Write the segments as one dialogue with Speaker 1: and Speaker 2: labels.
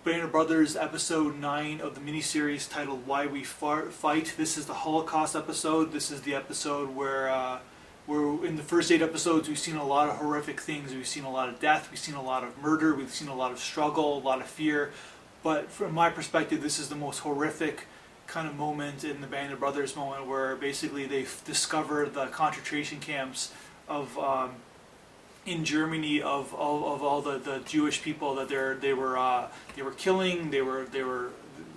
Speaker 1: Band of Brothers episode 9 of the miniseries titled Why We Fight. This is the Holocaust episode. This is the episode where in the first 8 episodes we've seen a lot of horrific things. We've seen a lot of death, we've seen a lot of murder, we've seen a lot of struggle, a lot of fear. But from my perspective, this is the most horrific kind of moment in the Band of Brothers moment, where basically they've discovered the concentration camps of in Germany of all the Jewish people that they were killing, they were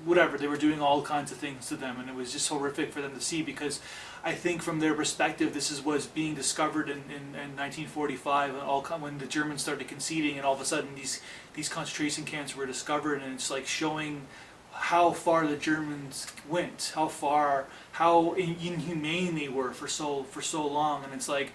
Speaker 1: whatever, they were doing all kinds of things to them, and it was just horrific for them to see, because I think from their perspective this was being discovered in 1945, and when the Germans started conceding, and all of a sudden these concentration camps were discovered, and it's like showing how far the Germans went, how inhumane they were for so long. And it's like,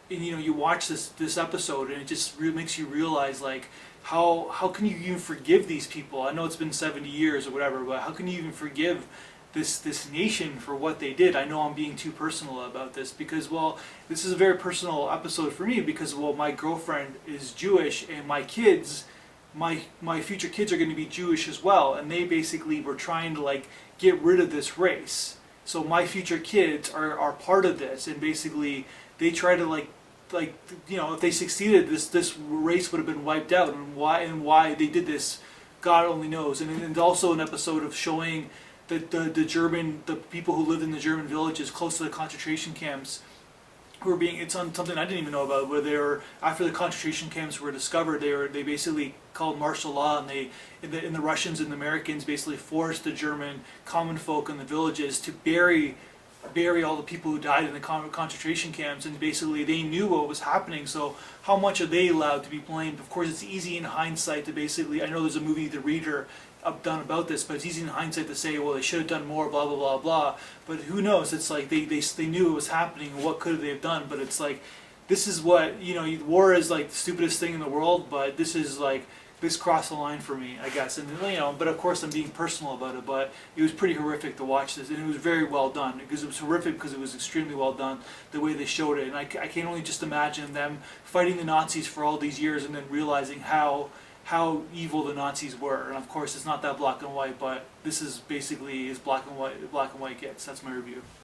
Speaker 1: you watch this episode and it just makes you realize, like, how can you even forgive these people? I know it's been 70 years or whatever, but how can you even forgive this nation for what they did? I know I'm being too personal about this, because, well, this is a very personal episode for me, because, well, my girlfriend is Jewish, and my kids, my future kids are going to be Jewish as well, and they basically were trying to, like, get rid of this race. So my future kids are part of this, and basically they try to like if they succeeded, this race would have been wiped out, and why they did this, God only knows. And also an episode of showing the people who lived in the German villages close to the concentration camps, who were being, it's on something I didn't even know about, where they were, after the concentration camps were discovered, they basically called martial law, and the Russians and the Americans basically forced the German common folk in the villages to bury all the people who died in the concentration camps, and basically they knew what was happening, so how much are they allowed to be blamed? Of course, it's easy in hindsight to basically, I know there's a movie, The Reader, done about this, but it's easy in hindsight to say, well, they should have done more, blah blah blah blah, but who knows? It's like they knew it was happening, and what could they have done? But it's like, this is what, war is like the stupidest thing in the world, but this crossed the line for me, I guess. And but of course I'm being personal about it, but it was pretty horrific to watch this, and it was very well done, because it was horrific because it was extremely well done, the way they showed it. And I can only just imagine them fighting the Nazis for all these years and then realizing how evil the Nazis were. And of course it's not that black and white, but this is basically as black and white gets. That's my review.